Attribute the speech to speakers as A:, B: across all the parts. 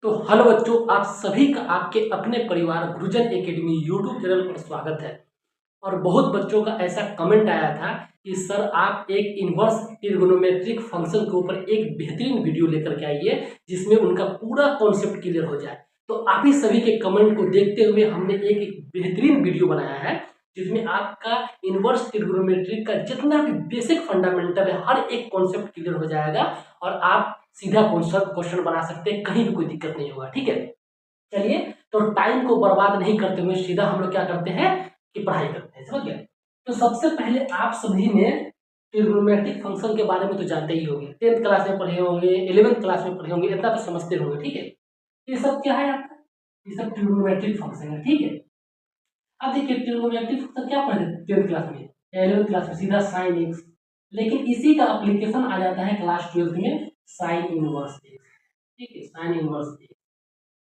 A: तो हेलो बच्चों, आप सभी का आपके अपने परिवार गुरुजन एकेडमी यूट्यूब चैनल पर स्वागत है। और बहुत बच्चों का ऐसा कमेंट आया था कि सर आप एक इन्वर्स ट्रिग्नोमेट्रिक फंक्शन के ऊपर एक बेहतरीन वीडियो लेकर के आइए जिसमें उनका पूरा कॉन्सेप्ट क्लियर हो जाए। तो आप ही सभी के कमेंट को देखते हुए हमने एक बेहतरीन वीडियो बनाया है जिसमें आपका इन्वर्स ट्रिग्नोमेट्रिक का जितना भी बेसिक फंडामेंटल है हर एक कॉन्सेप्ट क्लियर हो जाएगा और आप सीधा क्वेश्चन बना सकते हैं, कहीं भी कोई दिक्कत नहीं होगा। ठीक है, चलिए तो टाइम को बर्बाद नहीं करते हुए सीधा हम लोग क्या करते हैं कि पढ़ाई करते हैं। समझ गए? तो सबसे पहले आप सभी ने ट्रिग्नोमेट्रिक फंक्शन के बारे में तो जानते ही होंगे, 10th क्लास में पढ़े होंगे, 11th क्लास में पढ़े होंगे, इतना तो समझते होंगे। ठीक है, ये सब क्या है आपका, ये सब ट्रिग्नोमेट्रिक फंक्शन है। ठीक है, अब देखिए ट्रिग्नोमेट्रिक फंक्शन क्या पढ़े 10th क्लास में या 11th क्लास में, सीधा साइन एक्स। लेकिन इसी का एप्लीकेशन आ जाता है क्लास 12th में साइन इनवर्स एक्स। ठीक है, साइन इनवर्स एक्स।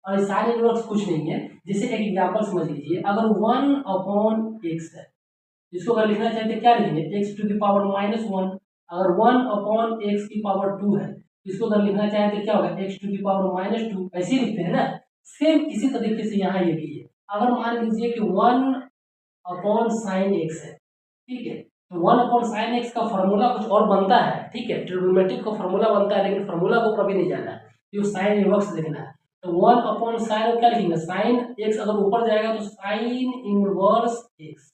A: और साइन इनवर्स कुछ नहीं है, जैसे एक एग्जांपल समझ लीजिए, अगर 1/x है, इसको अगर लिखना चाहते क्या लिखेंगे, x टू द पावर -1। अगर 1/x की पावर 2 है, इसको अगर लिखना चाहते क्या होगा, x टू द पावर -2। ऐसे ही लिखते हैं ना। सेम इसी तरीके से यहाँ ये भी है। अगर मान लीजिए कि 1/sin x है, ठीक है, तो 1/sin x का फॉर्मूला कुछ और बनता है। ठीक है, ट्रिग्नोमेट्रिक का फॉर्मूला बनता है, लेकिन फॉर्मूला को कभी नहीं जाना है, ये साइन इनवर्स लिखना है। तो 1/sin क्या लिखेंगे, साइन एक्स अगर ऊपर जाएगा तो साइन इनवर्स एक्स,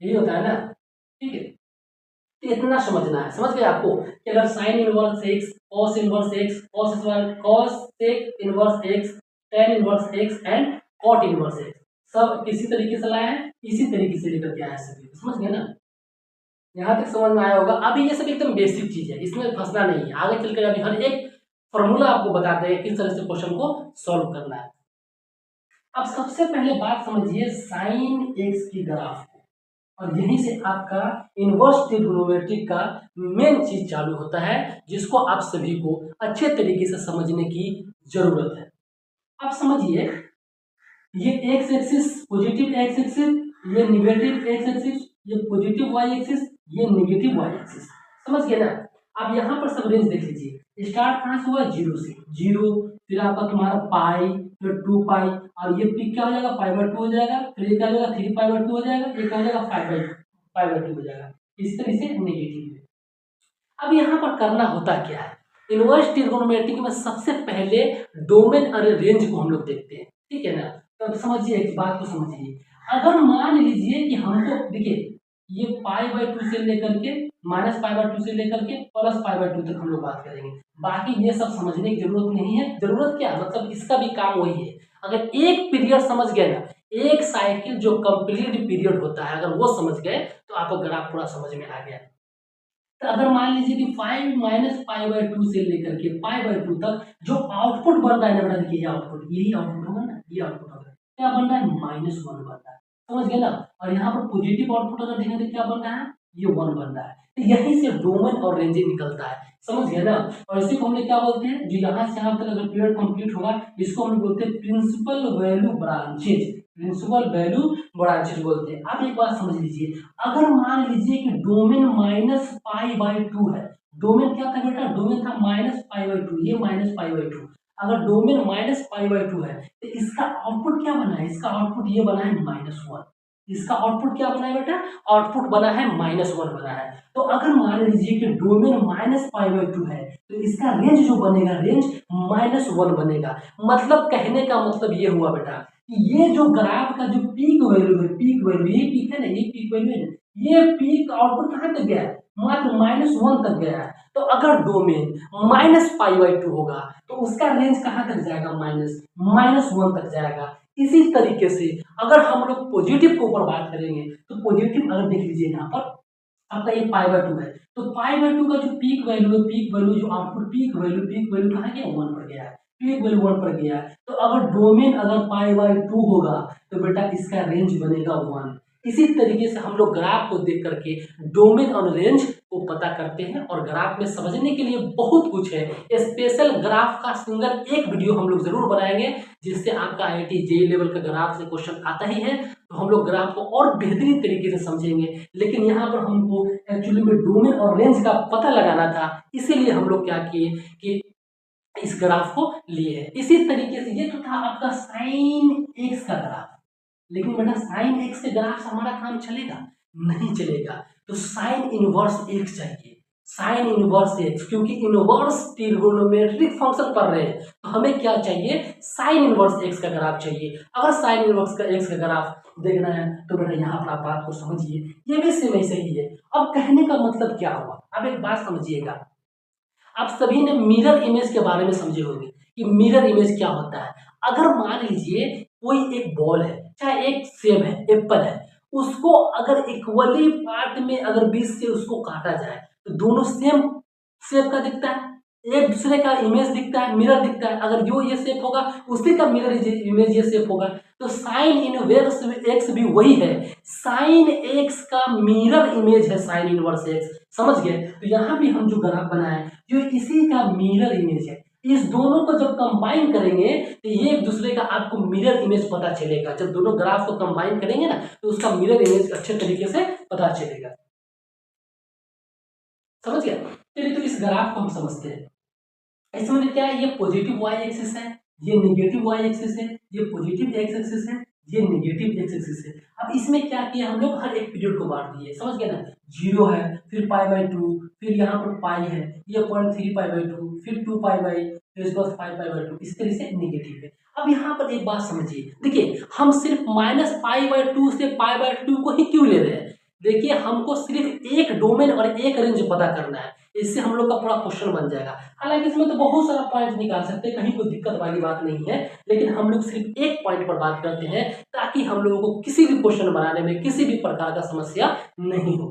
A: यही होता है ना। ठीक है, तो इतना समझना है, समझ गए आपको कि अगर sine inverse x, cos inverse x, cosec inverse x, tan inverse x and cot inverse x सब किसी तरीके से लाया है, इसी तरीके से लेकर के आया है सभी। समझ गए ना, यहाँ तक समझ में आया होगा। अभी ये सब एकदम बेसिक चीज है, इसमें फंसना नहीं है। आगे चलकर अभी हर एक फॉर्मूला आपको बताते हैं किस तरह से क्वेश्चन को सॉल्व करना है। अब सबसे पहले बात समझिए साइन एक्स की ग्राफ को, और यहीं से आपका इनवर्स ट्रिग्नोमेट्रिक का मेन चीज चालू होता है, जिसको आप सभी को अच्छे तरीके से समझने की जरूरत है। अब समझिए, ये x axis positive x axis, ये निगेटिव एक्स एक्सिस, ये पॉजिटिव वाई एक्सिस, ये निगेटिव वाई एक्सिस। समझ गए ना। अब यहाँ पर सब रेंज देख लीजिए, स्टार्ट कहाँ से हुआ, जीरो से। जीरो, फिर आपका तुम्हारा पाई, फिर 2 पाई, और ये पीक क्या हो जाएगा, पाई/2 हो जाएगा, फिर ये क्या हो जाएगा, 3 पाई/2 हो जाएगा, ये क्या हो जाएगा, 5/2 हो जाएगा। इस तरह से नेगेटिव है। अब यहाँ पर करना होता क्या है, इनवर्स ट्रिग्नोमेट्रिक में सबसे पहले डोमेन और रेंज को हम लोग देखते हैं। ठीक है ना। तो अब समझिए, एक बात को समझिए, अगर मान लीजिए कि हमको देखिए ये पाई/2 से लेकर के -पाई/2 से लेकर के +पाई/2 तक हम लोग बात करेंगे। बाकी ये सब समझने की जरूरत नहीं है। जरूरत क्या, मतलब इसका भी काम वही है। अगर एक पीरियड समझ गए ना, एक साइकिल जो कंप्लीट पीरियड होता है, अगर वो समझ गए तो आपको ग्राफ पूरा समझ में आ गया। तो अगर मान लीजिए कि 5 - पाई/2 से लेकर के पाई/2 तक जो आउटपुट बन रहा है ना बेटा, देखिए ये आउटपुट, यही आउटपुट होगा ना, ये आउटपुट होगा, क्या बन रहा है, -1 बन रहा है। समझ गए ना। और यहाँ पर पॉजिटिव आउटपुट अगर देखें तो क्या बन रहा है, ये 1 बन रहा है। तो यहीं से डोमेन और रेंज निकलता है। समझ गए ना। और इसी को हम लोग क्या बोलते हैं, जो यहाँ से यहाँ तक अगर पीरियड कंप्लीट होगा, इसको हम बोलते हैं principal value branches. Principal value branches बोलते हैं। अब एक बात समझ लीजिए, अगर मान लीजिए कि डोमेन -पाई/2 है, डोमेन क्या था बेटा, डोमेन था -पाई/2, ये -पाई/2। अगर डोमेन -पाई/2 है तो इसका आउटपुट क्या बना है, इसका आउटपुट ये बना है -1। इसका आउटपुट क्या बना है बेटा, आउटपुट बना है -1 बना है। तो अगर मान लीजिए कि डोमेन -पाई/2 है तो इसका रेंज जो बनेगा, रेंज -1 बनेगा। मतलब कहने का मतलब ये हुआ बेटा कि ये जो ग्राफ का जो पीक वैल्यू है, पीक वैल्यू, ये पीक है ना, ये पीक वैल्यू है ना, ये पीक आउटपुट कहाँ तक गया है, मात्र -1 तक गया है। तो अगर डोमेन -पाई/2 होगा तो उसका रेंज कहाँ तक जाएगा, -1 तक जाएगा। इसी तरीके से अगर हम लोग पॉजिटिव के ऊपर बात करेंगे तो पॉजिटिव अगर देख लीजिए यहाँ पर आपका ये पाई/2 है, तो पाई/2 का जो पीक वैल्यू है, पीक वैल्यू जो आउटपुट पीक वैल्यू कहाँ गया, 1 पर गया है। पीक वैल्यू 1 पर गया है। तो अगर डोमेन अगर पाई/2 होगा तो बेटा इसका रेंज बनेगा 1। इसी तरीके से हम लोग ग्राफ को देख करके डोमेन और रेंज को पता करते हैं। और ग्राफ में समझने के लिए बहुत कुछ है। स्पेशल ग्राफ का सिंगल एक वीडियो हम लोग जरूर बनाएंगे, जिससे आपका IIT JEE लेवल का ग्राफ से क्वेश्चन आता ही है, तो हम लोग ग्राफ को और बेहतरीन तरीके से समझेंगे। लेकिन यहाँ पर हमको एक्चुअली में डोमेन और रेंज का पता लगाना था, इसीलिए हम लोग क्या किए कि इस ग्राफ को लिए है। इसी तरीके से ये तो था आपका साइन एक्स का ग्राफ, लेकिन बेटा साइन एक्स के ग्राफ से हमारा काम चलेगा नहीं चलेगा, तो साइन इनवर्स एक्स चाहिए, साइन इनवर्स एक्स, क्योंकि इनवर्स ट्रिगोनोमेट्रिक फंक्शन पढ़ रहे हैं तो हमें क्या चाहिए, साइन इनवर्स एक्स का ग्राफ चाहिए। अगर साइन इनवर्स का एक्स का ग्राफ देखना है तो बेटा यहाँ पर आप बात को समझिए, ये भी सेम ऐसे ही है। अब कहने का मतलब क्या हुआ, अब एक बात समझिएगा, आप सभी ने मिरर इमेज के बारे में समझे होंगे कि मिरर इमेज क्या होता है। अगर मान लीजिए कोई एक बॉल है, चाहे एक सेब है, एप्पल है, उसको अगर इक्वली पार्ट में अगर बीच से उसको काटा जाए तो दोनों सेम शेप का दिखता है, एक दूसरे का इमेज दिखता है, मिरर दिखता है। अगर जो ये शेप होगा उसी का मिरर इमेज ये शेप होगा, तो साइन इनवर्स एक्स भी वही है, साइन एक्स का मिरर इमेज है साइन इनवर्स एक्स, समझ गए। तो यहाँ भी हम जो ग्राफ बनाए जो इसी का मिरर इमेज है, इस दोनों को जब कंबाइन करेंगे तो ये एक दूसरे का आपको मिरर इमेज पता चलेगा। जब दोनों ग्राफ को कंबाइन करेंगे ना तो उसका मिरर इमेज अच्छे तरीके से पता चलेगा, समझ गया। चलिए तो इस ग्राफ को हम समझते हैं। इसमें क्या है, ये पॉजिटिव वाई एक्सिस है, ये नेगेटिव वाई एक्सिस है, ये पॉजिटिव एक्स एक्सिस है, ये नेगेटिव एक्स एक्सिस है। अब इसमें क्या किया हम लोग, हर एक पीरियड को बांट दिए, समझ गए ना। 0 है, फिर π/2, फिर यहाँ पर पाई है, ये 0.3π/2, फिर 2π, फिर इसके बाद 5π/2, इस तरह से नेगेटिव है। अब यहाँ पर एक बात समझिए, देखिए हम सिर्फ -π/2 से π/2 को ही क्यों ले रहे हैं। देखिए हमको सिर्फ एक डोमेन और एक रेंज पता करना है, इससे हम लोग का पूरा क्वेश्चन बन जाएगा। हालांकि इसमें तो बहुत सारा पॉइंट निकाल सकते हैं, कहीं कोई दिक्कत वाली बात नहीं है, लेकिन हम लोग सिर्फ एक पॉइंट पर बात करते हैं ताकि हम लोगों को किसी भी क्वेश्चन बनाने में किसी भी प्रकार का समस्या नहीं हो।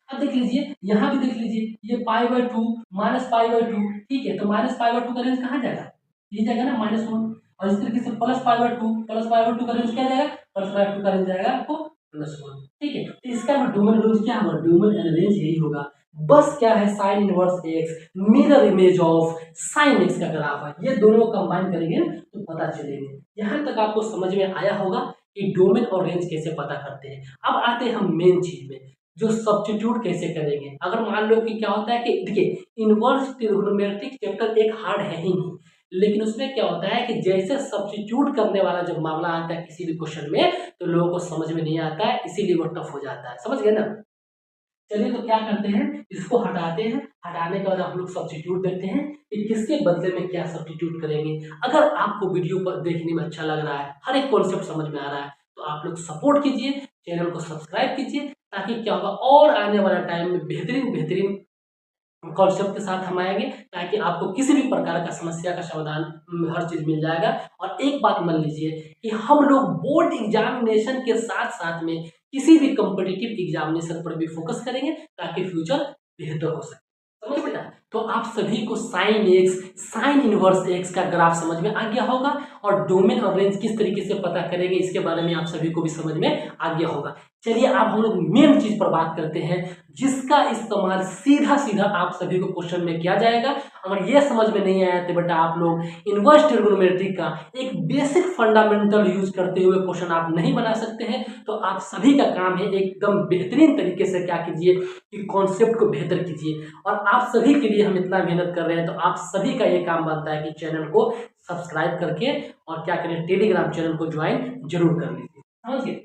A: अब देख लीजिए, यहाँ भी देख लीजिए, ये π/2 -π/2, ठीक है, तो -π/2 का रेंज कहाँ जाएगा, ये जाएगा ना -1, और इस तरीके से +π/2 का रेंज क्या जाएगा, +π/2 का रेंज जाएगा आपको +1, ठीक है। तो इसका डोमेन रेंज क्या होगा, डोमेन रेंज यही होगा। बस क्या है, sign inverse x mirror image of sine x का ग्राफ है, ये दोनों कंबाइन करेंगे तो पता चलेंगे। यहाँ तक आपको समझ में आया होगा कि डोमेन और रेंज कैसे पता करते हैं। अब आते हैं हम मेन चीज में, जो सब्स्टिट्यूट कैसे करेंगे। अगर मान लो कि क्या होता है कि देखिए इनवर्स ट्रिगोनोमेट्रिक चैप्टर एक हार्ड है ही नहीं, लेकिन उसमें क्या होता है कि जैसे सब्स्टिट्यूट करने वाला जब मामला आता है किसी भी क्वेश्चन में तो लोगों को समझ में नहीं आता है, इसीलिए वो टफ हो जाता है, समझ गए ना। चलिए तो क्या करते हैं, इसको हटाते हैं, हटाने के बाद हम लोग सब्स्टिट्यूट देखते हैं कि किसके बदले में क्या सब्स्टिट्यूट करेंगे। अगर आपको वीडियो पर देखने में अच्छा लग रहा है, हर एक कॉन्सेप्ट समझ में आ रहा है, तो आप लोग सपोर्ट कीजिए, चैनल को सब्सक्राइब कीजिए, ताकि क्या होगा और आने वाला टाइम में बेहतरीन बेहतरीन कॉन्सेप्ट के साथ हम आएंगे, ताकि आपको किसी भी प्रकार का समस्या का समाधान हर चीज मिल जाएगा। और एक बात मान लीजिए कि हम लोग बोर्ड एग्जामिनेशन के साथ साथ में किसी भी कॉम्पिटिटिव एग्जामिनेशन पर भी फोकस करेंगे ताकि फ्यूचर बेहतर हो सके, समझ बेटा। तो आप सभी को sine x sign inverse x का ग्राफ समझ में आ गया होगा, और डोमेन और रेंज किस तरीके से पता करेंगे इसके बारे में आप सभी को भी समझ में आ गया होगा। चलिए अब हम लोग मेन चीज पर बात करते हैं, जिसका इस्तेमाल सीधा सीधा आप सभी को क्वेश्चन में किया जाएगा। अगर ये समझ में नहीं आया तो बेटा आप लोग इनवर्स ट्रिगोनोमेट्रिक का एक बेसिक फंडामेंटल यूज करते हुए क्वेश्चन आप नहीं बना सकते हैं। तो आप सभी का काम है एकदम बेहतरीन तरीके से क्या कीजिए कि कॉन्सेप्ट को बेहतर कीजिए, और आप सभी के लिए हम इतना मेहनत कर रहे हैं, तो आप सभी का ये काम बनता है कि चैनल को सब्सक्राइब करके और क्या करें, टेलीग्राम चैनल को ज्वाइन जरूर कर लीजिए, समझिए।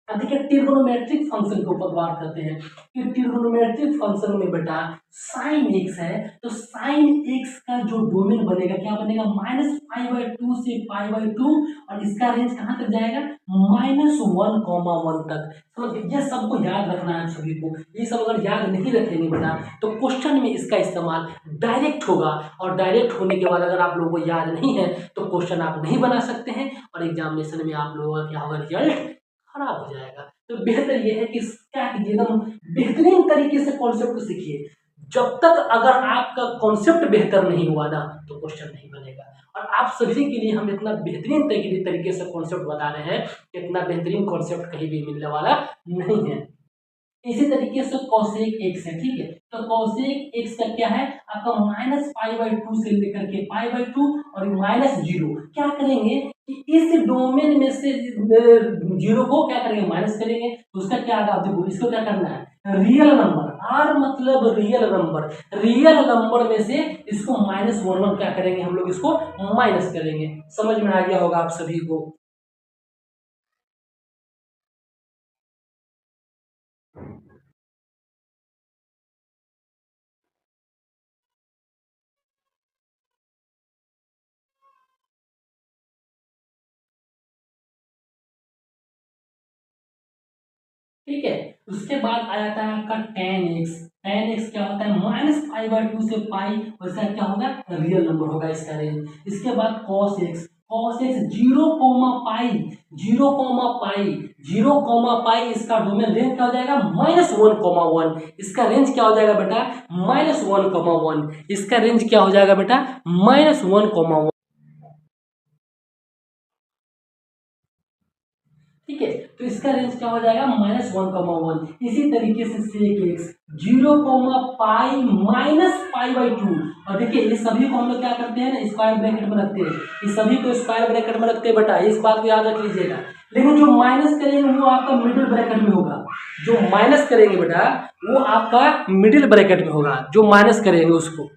A: अब देखिए ट्रिगोनोमेट्रिक फंक्शन के ऊपर बात करते हैं कि ट्रिगोनोमेट्रिक फंक्शन में बेटा साइन एक्स है, तो साइन एक्स का जो डोमेन बनेगा क्या बनेगा, -π/2 से π/2, और इसका रेंज कहाँ तक जाएगा, -1,1 तक। समझ गए, ये सबको याद रखना है सभी को। ये सब अगर याद नहीं रखेंगे बेटा तो क्वेश्चन में इसका इस्तेमाल डायरेक्ट होगा, और डायरेक्ट होने के बाद अगर आप लोगों को याद नहीं है तो क्वेश्चन आप नहीं बना सकते हैं, और एग्जामिनेशन में आप लोगों का क्या होगा, रिजल्ट खराब हो जाएगा। तो बेहतर यह है कि क्या कीजिए, एकदम बेहतरीन तरीके से कॉन्सेप्ट को सीखिए। जब तक अगर आपका कॉन्सेप्ट बेहतर नहीं हुआ ना तो क्वेश्चन नहीं बनेगा। और आप सभी के लिए हम इतना बेहतरीन तरीके से कॉन्सेप्ट बता रहे हैं, इतना बेहतरीन कॉन्सेप्ट कहीं भी मिलने वाला नहीं है। इसी तरीके से cosec x है, ठीक है, तो cosec x का क्या है आपका -π/2 से लेकर के π/2 और -0। क्या करेंगे कि इस डोमेन में से 0 को क्या करेंगे, माइनस करेंगे, तो उसका क्या आएगा, देखो इसको क्या करना है, रियल नंबर, आर मतलब रियल नंबर, रियल नंबर में से इसको -1 क्या करेंगे हम लोग, इसको माइनस करेंगे। समझ में आ गया होगा आप सभी को। ठीक है, उसके बाद आ जाता है आपका tan x। tan x क्या होता है, -π/2 से पाई, वैसा क्या होगा, रियल नंबर होगा इसका रेंज। इसके बाद cos x 0, पाई, 0, इसका डोमेन रेंज क्या हो जाएगा, -1, इसका रेंज क्या हो जाएगा बेटा, -1, इसका रेंज क्या हो जाएगा बेटा, -1, ठीक है। तो इसका रेंज क्या हो जाएगा, -1, इसी तरीके से sec x 0, -π/2। और देखिए ये सभी को हम लोग क्या करते हैं ना, स्क्वायर ब्रैकेट में रखते हैं, ये सभी को स्क्वायर ब्रैकेट में रखते हैं बेटा, इस बात को याद रख लीजिएगा। लेकिन जो माइनस करेंगे वो आपका मिडिल ब्रैकेट में होगा, जो माइनस करेंगे बेटा वो आपका मिडिल ब्रैकेट में होगा, जो माइनस करेंगे उसको।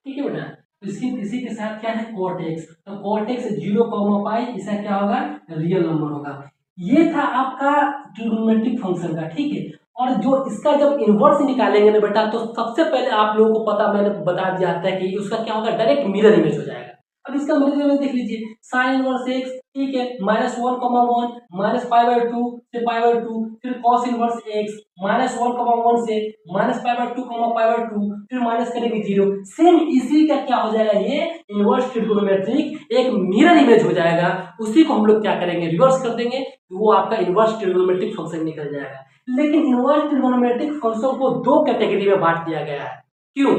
A: ठीक है बेटा, तो इसी के साथ क्या है, cot x, तो cot x 0, इसका क्या होगा, रियल नंबर होगा। ये था आपका ट्रिग्नोमेट्रिक फंक्शन का, ठीक है। और जो इसका जब इनवर्स निकालेंगे ना बेटा, तो सबसे पहले आप लोगों को पता, मैंने बता दिया था कि उसका क्या होगा, डायरेक्ट मिरर इमेज हो जाएगा। अब इसका मिरर इमेज देख लीजिए, साइन इनवर्स एक्स, ठीक है, -1, -π/2 से π/2, फिर कॉस इनवर्स एक्स -1, से -π/2, π/2, फिर माइनस करेंगे 0। सेम इसी का क्या हो जाएगा, ये इनवर्स ट्रिग्नोमेट्रिक एक मिरर इमेज हो जाएगा। उसी को हम लोग क्या करेंगे, रिवर्स कर देंगे, तो वो आपका इनवर्स ट्रिग्नोमेट्रिक फंक्शन निकल जाएगा। लेकिन इनवर्स ट्रिग्नोमेट्रिक फंक्शन को दो कैटेगरी में बांट दिया गया है। क्यों?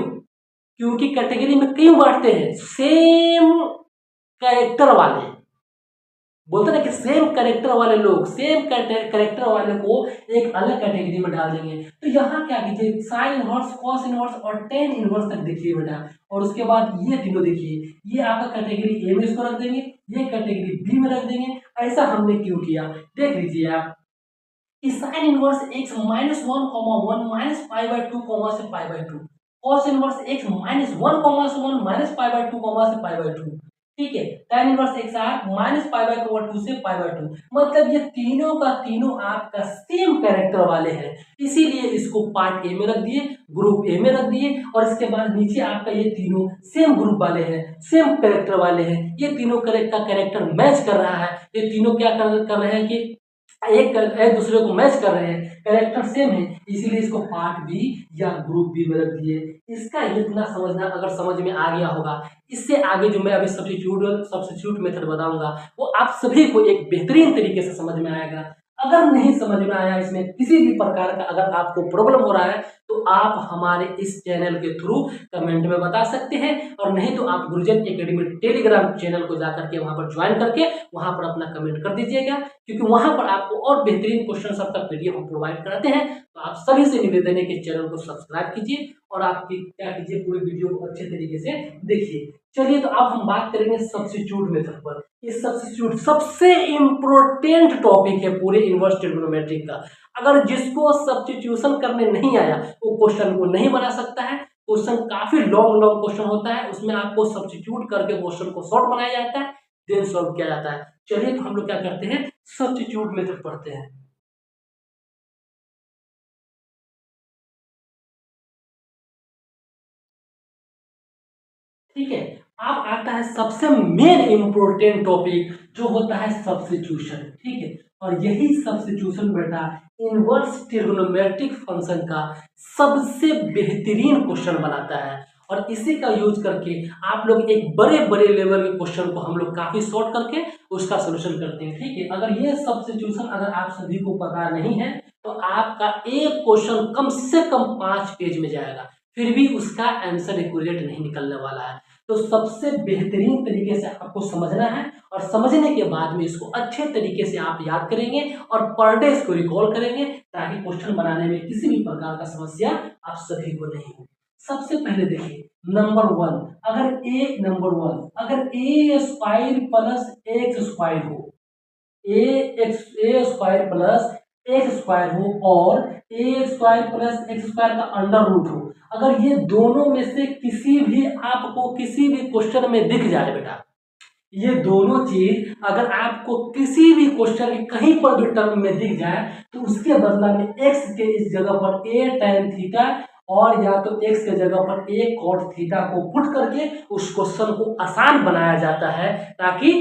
A: क्योंकि कैटेगरी में क्यों बांटते हैं, सेम कैरेक्टर वाले, बोलते ना कि सेम कैरेक्टर वाले लोग, सेम कैरेक्टर वाले को एक अलग कैटेगरी में डाल देंगे। तो यहाँ क्या कीजिए, साइन इनवर्स, कॉस इनवर्स और टेन इनवर्स तक देखिए बेटा, और उसके बाद ये तीनों देखिए, ये आपका कैटेगरी ए में इसको रख देंगे, ये कैटेगरी बी में रख देंगे। ऐसा हमने क्यों किया, देख लीजिए आप, साइन इनवर्स एक्स -1, -π/2, से π/2, कॉस इनवर्स एक्स -1, -π/2, से π/2, ठीक है। tan इनवर्स एक्स आर -π/2 से π/2, मतलब ये तीनों का तीनों आपका सेम कैरेक्टर वाले हैं, इसीलिए इसको पार्ट ए में रख दिए, ग्रुप ए में रख दिए। और इसके बाद नीचे आपका ये तीनों सेम ग्रुप वाले हैं, सेम कैरेक्टर वाले हैं, ये तीनों का कैरेक्टर मैच कर रहा है, ये तीनों क्या कर रहे हैं कि एक दूसरे को मैच कर रहे हैं, कैरेक्टर सेम है, इसीलिए इसको पार्ट बी या ग्रुप बी में रख दिए। इसका इतना समझना अगर समझ में आ गया होगा, इससे आगे जो मैं अभी सब्स्टिट्यूट मेथड बताऊंगा वो आप सभी को एक बेहतरीन तरीके से समझ में आएगा। अगर नहीं समझ में आया, इसमें किसी भी प्रकार का अगर आपको प्रॉब्लम हो रहा है, तो आप हमारे इस चैनल के थ्रू कमेंट में बता सकते हैं, और नहीं तो आप गुरुजन एकेडमी टेलीग्राम चैनल को जाकर के वहां पर ज्वाइन करके वहां पर अपना कमेंट कर दीजिएगा, क्योंकि वहां पर आपको और बेहतरीन क्वेश्चन सबका पीडीएफ हम प्रोवाइड कराते हैं। तो आप सभी से निवेदन है कि चैनल को सब्सक्राइब कीजिए और आपकी क्या कीजिए, पूरी वीडियो को अच्छे तरीके से देखिए। चलिए, तो अब हम बात करेंगे सब्स्टिट्यूट मेथड पर। इस सब्स्टिट्यूट सबसे इम्पोर्टेंट टॉपिक है पूरे इनवर्स ट्रिग्नोमेट्रिक का। अगर जिसको सब्स्टिट्यूशन करने नहीं आया वो क्वेश्चन को नहीं बना सकता है। क्वेश्चन काफी लॉन्ग लॉन्ग क्वेश्चन होता है, उसमें आपको सब्स्टिट्यूट करके क्वेश्चन को शॉर्ट बनाया जाता है, देन सॉल्व किया जाता है। चलिए, तो हम लोग क्या करते हैं, सब्स्टिट्यूट मेथड पढ़ते हैं। ठीक है, अब आता है सबसे मेन इंपॉर्टेंट टॉपिक, जो होता है सब्स्टिट्यूशन। ठीक है, और यही सब्स्टिट्यूशन बेटा इनवर्स ट्रिग्नोमेट्रिक फंक्शन का सबसे बेहतरीन क्वेश्चन बनाता है, और इसी का यूज करके आप लोग एक बड़े बड़े लेवल के क्वेश्चन को हम लोग काफी शॉर्ट करके उसका सोल्यूशन करते हैं। ठीक है, अगर ये सब्स्टिट्यूशन अगर आप सभी को पता नहीं है, तो आपका एक क्वेश्चन कम से कम 5 पेज में जाएगा, फिर भी उसका आंसर एक्यूरेट नहीं निकलने वाला है। तो सबसे बेहतरीन तरीके से आपको समझना है, और समझने के बाद में इसको अच्छे तरीके से आप याद करेंगे और पर डे इसको रिकॉल करेंगे, ताकि क्वेश्चन बनाने में किसी भी प्रकार का समस्या आप सभी को नहीं हो। सबसे पहले देखिए, नंबर वन, अगर A square plus X square हो, ए स्क्वायर प्लस एक्स स्क्वायर हो और ए स्क्वायर प्लस एक्स स्क्वायर का अंडर रूट हो, अगर ये दोनों में से किसी भी आपको किसी भी क्वेश्चन में दिख जाए बेटा, ये दोनों चीज अगर आपको किसी भी क्वेश्चन के कहीं पर भी टर्म में दिख जाए तो उसके बदला में x के इस जगह पर a tan थीटा और या तो x के जगह पर a cot थीटा को पुट करके उस क्वेश्चन को आसान बनाया जाता है ताकि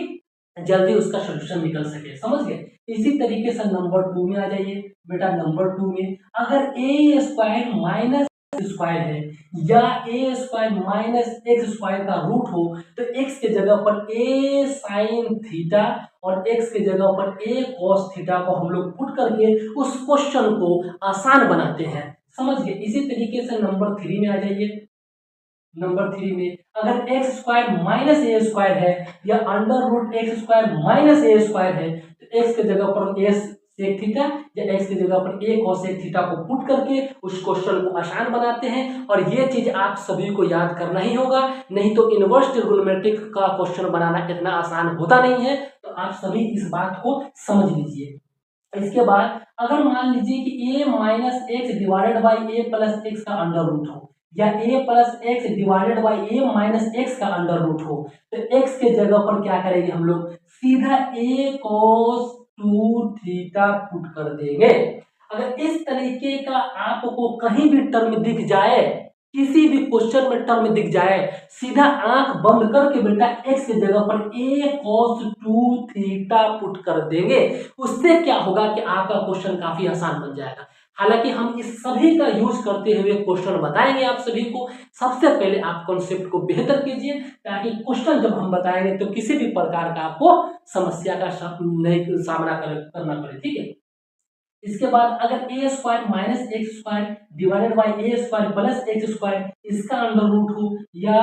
A: जल्दी उसका सोल्यूशन निकल सके। समझ गए? इसी तरीके से नंबर 2 में आ जाइए बेटा। नंबर 2 में अगर a स्क्वायर माइनस स्क्वायर है या A square minus X square का रूट हो तो x के जगह पर a साइन थीटा और x के जगह पर a कॉस थीटा को हम लोग पुट करके उस क्वेश्चन को आसान बनाते हैं। समझ गए? इसी तरीके से नंबर 3 में आ जाइए। नंबर 3 में अगर X square minus A square है या under root X square minus A square है तो एक्स के जगह पर ए सेक थीटा या एक्स की जगह पर ए कॉस थीटा को पुट करके उस क्वेश्चन को आसान बनाते हैं। और ये चीज आप सभी को याद करना ही होगा, नहीं तो इनवर्स ट्रिग्नोमेट्रिक का क्वेश्चन बनाना इतना आसान होता नहीं है। तो आप सभी इस बात को समझ लीजिए। इसके बाद अगर मान लीजिए कि a minus x divided by A plus x का अंडर रूट हो या a plus x divided by A minus x का अंडर रूट हो तो x के जगह पर क्या करेंगे हम लोग, सीधा a cos 2 थीटा पुट कर देंगे। अगर इस तरीके का आपको कहीं भी टर्म दिख जाए, किसी भी क्वेश्चन में टर्म दिख जाए, सीधा आंख बंद करके बेटा x की जगह पर a cos 2 थीटा पुट कर देंगे। उससे क्या होगा कि आपका क्वेश्चन काफी आसान बन जाएगा। हालांकि हम इस सभी का यूज करते हुए क्वेश्चन बताएंगे आप सभी को। सबसे पहले आप कॉन्सेप्ट को बेहतर कीजिए ताकि क्वेश्चन जब हम बताएंगे तो किसी भी प्रकार का आपको समस्या का सामना करना पड़े। ठीक है? इसके बाद अगर A square minus X square divided by A square plus X square इसका अंडर रूट हो या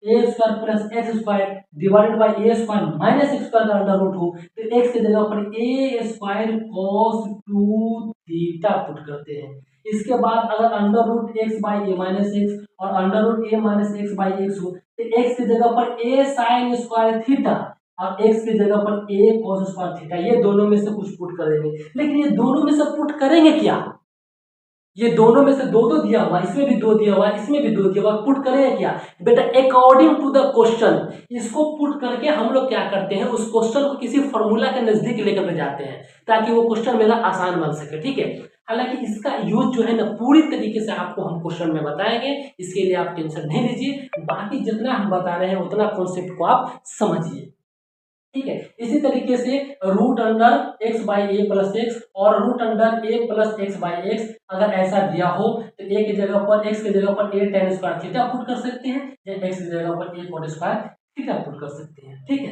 A: A square plus X square divided by A square minus X square का अंडर रूट हो तो एक्स की जगह पर A square cos 2 theta put करते हैं। इसके बाद अगर under root X by A minus X और under root A minus X by X हो तो एक्स की जगह पर ए साइन स्क्वायर थीटा और x की जगह पर a cos स्क्वायर थीटा, ये दोनों में से कुछ पुट करेंगे। लेकिन ये दोनों में से पुट करेंगे क्या, ये दोनों में से दो दो दिया हुआ, इसमें भी दो दिया हुआ, इसमें भी दो दिया हुआ, पुट करेंगे क्या बेटा, अकॉर्डिंग टू द क्वेश्चन इसको पुट करके हम लोग क्या करते हैं, उस क्वेश्चन को किसी फॉर्मूला के नजदीक लेकर जाते हैं ताकि वो क्वेश्चन मेरा आसान बन सके। ठीक है? हालांकि इसका यूज जो है ना पूरी तरीके से आपको हम क्वेश्चन में बताएंगे, इसके लिए आप टेंशन नहीं लीजिए। बाकी जितना हम बता रहे हैं उतना कॉन्सेप्ट को आप समझिए। ठीक है? इसी तरीके से root under X by A plus X और root under A plus X by X अगर ऐसा दिया हो तो ए की जगह पर एक्स की जगह पर ए टेन स्क्वायर थीटा पुट कर सकते हैं या एक्स की जगह पर ए कॉट स्क्वायर थीटा पुट कर सकते हैं। ठीक है?